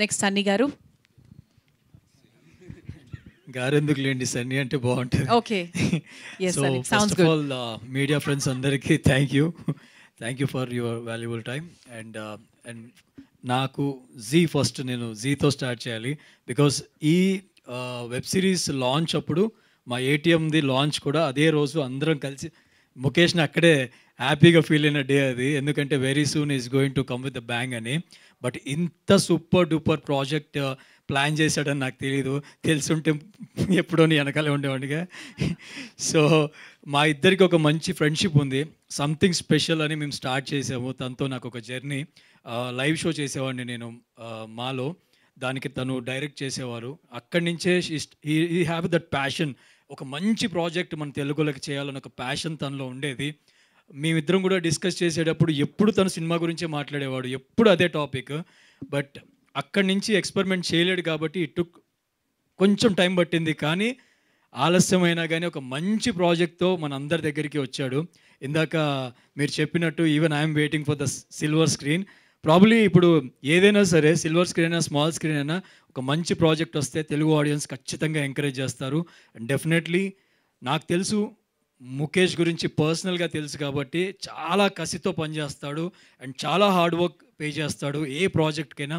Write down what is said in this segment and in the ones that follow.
Next Sunny గారు. గారెందుకు లేండి, Sunny అంటే బాగుంటుంది. Okay, yes so Sunny, first sounds of good. All media friends అందరికీ thank you for your valuable time. And and నాకు first నేను జీతో స్టార్ట్ చేయాలి. బికాస్ ఈ వెబ్ సిరీస్ లాంచ్ అప్పుడు మా ఏటీఎంది లాంచ్ కూడా అదే రోజు అందరం కలిసి ముఖేష్ని అక్కడే హ్యాపీగా ఫీల్ అయిన డే అది. ఎందుకంటే very soon is going to come with the bang అని. బట్ ఇంత సూపర్ డూపర్ ప్రాజెక్ట్ ప్లాన్ చేశాడని నాకు తెలియదు. తెలుసుంటే ఎప్పుడో నీ వెనకాలే ఉండేవాడిగా. సో మా ఇద్దరికి ఒక మంచి ఫ్రెండ్షిప్ ఉంది. సంథింగ్ స్పెషల్ అని మేము స్టార్ట్ చేసాము. తనతో నాకు ఒక జర్నీ. లైవ్ షో చేసేవాడిని నేను మాలో. దానికి తను డైరెక్ట్ చేసేవారు. అక్కడి నుంచే ఈ హ్యావ్ దట్ ప్యాషన్. ఒక మంచి ప్రాజెక్ట్ మన తెలుగులోకి చేయాలని ఒక ప్యాషన్ తనలో ఉండేది. మేమిద్దరం కూడా డిస్కస్ చేసేటప్పుడు ఎప్పుడు తను సినిమా గురించే మాట్లాడేవాడు, ఎప్పుడు అదే టాపిక్. బట్ అక్కడి నుంచి ఎక్స్పెరిమెంట్ చేయలేడు కాబట్టి ఇటు కొంచెం టైం పట్టింది. కానీ ఆలస్యమైనా కానీ ఒక మంచి ప్రాజెక్ట్తో మన అందరి దగ్గరికి వచ్చాడు. ఇందాక మీరు చెప్పినట్టు even I'm waiting for the silver screen. Probably ఇప్పుడు ఏదైనా సరే సిల్వర్ స్క్రీన్ అయినా స్మాల్ స్క్రీన్ అయినా ఒక మంచి ప్రాజెక్ట్ వస్తే తెలుగు ఆడియన్స్ ఖచ్చితంగా ఎంకరేజ్ చేస్తారు. అండ్ డెఫినెట్లీ నాకు తెలుసు, ముఖేష్ గురించి పర్సనల్గా తెలుసు కాబట్టి చాలా కసితో పనిచేస్తాడు అండ్ చాలా హార్డ్ వర్క్ పే చేస్తాడు. ఏ ప్రాజెక్ట్కైనా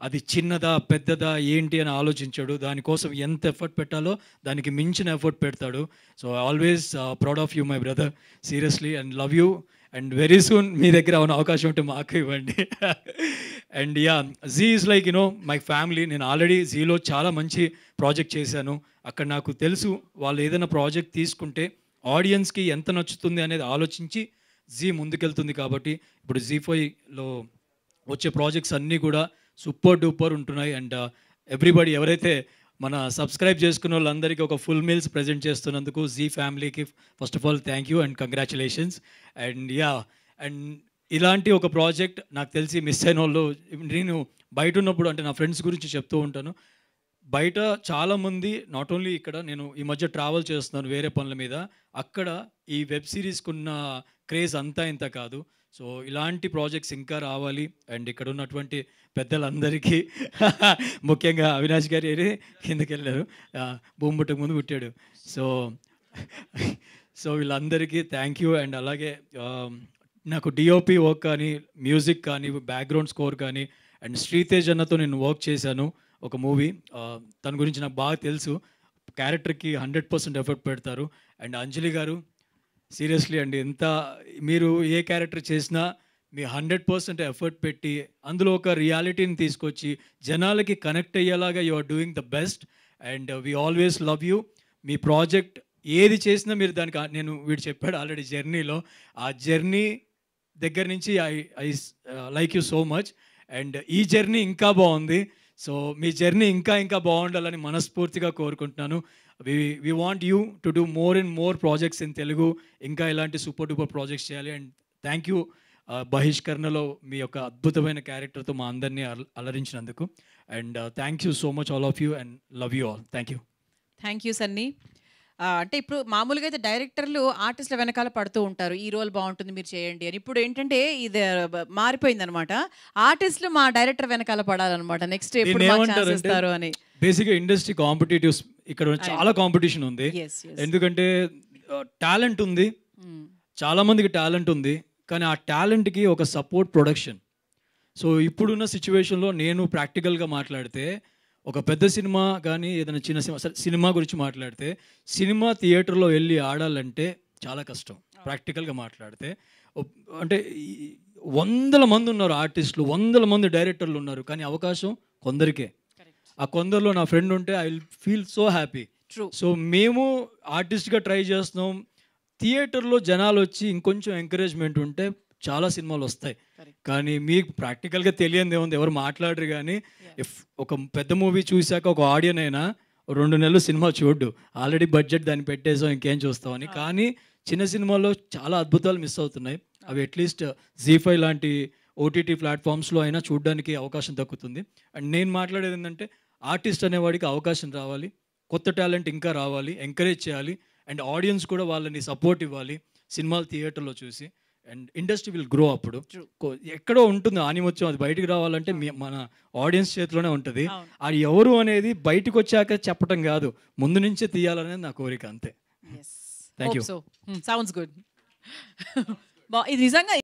అది చిన్నదా పెద్దదా ఏంటి అని ఆలోచించాడు. దానికోసం ఎంత ఎఫర్ట్ పెట్టాలో దానికి మించిన ఎఫర్ట్ పెడతాడు. So always proud of you my brother, seriously, and love you. And very soon మీ దగ్గర ఉన్న అవకాశం ఉంటే మాకు ఇవ్వండి. And yeah, Zee is like my family. నేను ఆల్రెడీ జీలో చాలా మంచి ప్రాజెక్ట్ చేశాను. అక్కడ నాకు తెలుసు వాళ్ళు ఏదైనా ప్రాజెక్ట్ తీసుకుంటే ఆడియన్స్కి ఎంత నచ్చుతుంది అనేది ఆలోచించి జీ ముందుకెళ్తుంది. కాబట్టి ఇప్పుడు జీ5లో వచ్చే ప్రాజెక్ట్స్ అన్నీ కూడా సూపర్ డూపర్ ఉంటున్నాయి. అండ్ ఎవ్రీబడి ఎవరైతే మన సబ్స్క్రైబ్ చేసుకున్న వాళ్ళందరికీ ఒక ఫుల్ మీల్స్ ప్రజెంట్ చేస్తున్నందుకు జీ ఫ్యామిలీకి first of all thank you and congratulations. And yeah, and ఇలాంటి ఒక ప్రాజెక్ట్ నాకు తెలిసి మిస్ అయిన వాళ్ళు, నేను బయట ఉన్నప్పుడు అంటే నా ఫ్రెండ్స్ గురించి చెప్తూ ఉంటాను, బయట చాలామంది నాట్ ఓన్లీ ఇక్కడ, నేను ఈ మధ్య ట్రావెల్ చేస్తున్నాను వేరే పనుల మీద, అక్కడ ఈ వెబ్ సిరీస్కి ఉన్న క్రేజ్ అంతా ఇంత కాదు. సో ఇలాంటి ప్రాజెక్ట్స్ ఇంకా రావాలి. అండ్ ఇక్కడ ఉన్నటువంటి పెద్దలందరికీ ముఖ్యంగా అవినాష్ గారి కిందకి వెళ్ళారు, భూమి పుట్టక ముందు పుట్టాడు. సో సో వీళ్ళందరికీ థ్యాంక్ యూ. అండ్ అలాగే నాకు డిఓపి వర్క్ కానీ మ్యూజిక్ కానీ బ్యాక్గ్రౌండ్ స్కోర్ కానీ అండ్ శ్రీతేజ్ అన్నతో నేను వర్క్ చేశాను ఒక మూవీ. తన గురించి నాకు బాగా తెలుసు. క్యారెక్టర్కి 100% ఎఫర్ట్ పెడతారు. అండ్ అంజలి గారు సీరియస్లీ అండి, ఎంత మీరు ఏ క్యారెక్టర్ చేసినా మీ 100% ఎఫర్ట్ పెట్టి అందులో ఒక రియాలిటీని తీసుకొచ్చి జనాలకి కనెక్ట్ అయ్యేలాగా you are doing the best. And we always love you. మీ ప్రాజెక్ట్ ఏది చేసినా మీరు దానికి, నేను వీడు చెప్పాడు ఆల్రెడీ జర్నీలో, ఆ జర్నీ దగ్గర నుంచి I like you so much. And ఈ జర్నీ ఇంకా బాగుంది. సో మీ జర్నీ ఇంకా ఇంకా బాగుండాలని మనస్ఫూర్తిగా కోరుకుంటున్నాను. We want you to do more and more projects in Telugu. ఇంకా ఇలాంటి సూపర్ డూపర్ ప్రాజెక్ట్స్ చేయాలి. అండ్ థ్యాంక్ యూ బహిష్కరణలో మీ యొక్క అద్భుతమైన క్యారెక్టర్తో మా అందరినీ అలరించినందుకు. And thank you so much all of you and love you all. Thank you. Thank you Sunny. అంటే ఇప్పుడు మామూలుగా అయితే డైరెక్టర్లు ఆర్టిస్టుల వెనకాల పడుతూ ఉంటారు, ఈ రోల్ బాగుంటుంది మీరు చేయండి అని. ఇప్పుడు ఏంటంటే ఇది మారిపోయింది అనమాట, ఆర్టిస్టులు మా డైరెక్టర్ వెనకాల పడాలన్నమాట. నెక్స్ట్ ఎప్పుడు ఇస్తారు అని. బేసిక్గా ఇండస్ట్రీ కాంపిటేటివ్స్, ఇక్కడ చాలా కాంపిటీషన్ ఉంది. ఎందుకంటే టాలెంట్ ఉంది, చాలా మందికి టాలెంట్ ఉంది, కానీ ఆ టాలెంట్కి ఒక సపోర్ట్ ప్రొడక్షన్. సో ఇప్పుడున్న సిచ్యువేషన్లో నేను ప్రాక్టికల్గా మాట్లాడితే, ఒక పెద్ద సినిమా కానీ ఏదైనా చిన్న సినిమా గురించి మాట్లాడితే, సినిమా థియేటర్లో వెళ్ళి ఆడాలంటే చాలా కష్టం. ప్రాక్టికల్గా మాట్లాడితే అంటే 100 మంది ఉన్నారు ఆర్టిస్టులు, 100 మంది డైరెక్టర్లు ఉన్నారు, కానీ అవకాశం కొందరికే. ఆ కొందరిలో నా ఫ్రెండ్ ఉంటే I will feel so happy. So మేము ఆర్టిస్ట్గా ట్రై చేస్తున్నాం. థియేటర్లో జనాలు వచ్చి ఇంకొంచెం ఎంకరేజ్మెంట్ ఉంటే చాలా సినిమాలు వస్తాయి. కానీ మీకు ప్రాక్టికల్గా తెలియదు ఏముంది, ఎవరు మాట్లాడరు. కానీ ఇఫ్ ఒక పెద్ద మూవీ చూశాక ఒక ఆడియన్ అయినా 2 నెలలు సినిమా చూడ్డు, ఆల్రెడీ బడ్జెట్ దాన్ని పెట్టేసాం ఇంకేం చూస్తామని. కానీ చిన్న సినిమాల్లో చాలా అద్భుతాలు మిస్ అవుతున్నాయి. అవి అట్లీస్ట్ జీ5 లాంటి ఓటీటీ ప్లాట్ఫామ్స్లో అయినా చూడడానికి అవకాశం దక్కుతుంది. అండ్ నేను మాట్లాడేది ఏంటంటే, ఆర్టిస్ట్ అనేవాడికి అవకాశం రావాలి, కొత్త టాలెంట్ ఇంకా రావాలి, ఎంకరేజ్ చేయాలి. అండ్ ఆడియన్స్ కూడా వాళ్ళని సపోర్ట్ ఇవ్వాలి సినిమాలు థియేటర్లో చూసి. అండ్ ఇండస్ట్రీ విల్ గ్రో అప్పుడు. ఎక్కడో ఉంటుంది ఆనిముత్యం, అది బయటికి రావాలంటే మన ఆడియన్స్ చేతిలోనే ఉంటుంది. అది ఎవరు అనేది బయటకు వచ్చాక చెప్పటం కాదు, ముందు నుంచే తీయాలనేది నా కోరిక అంతే. Thank you. Sounds good. ఇది నిజంగా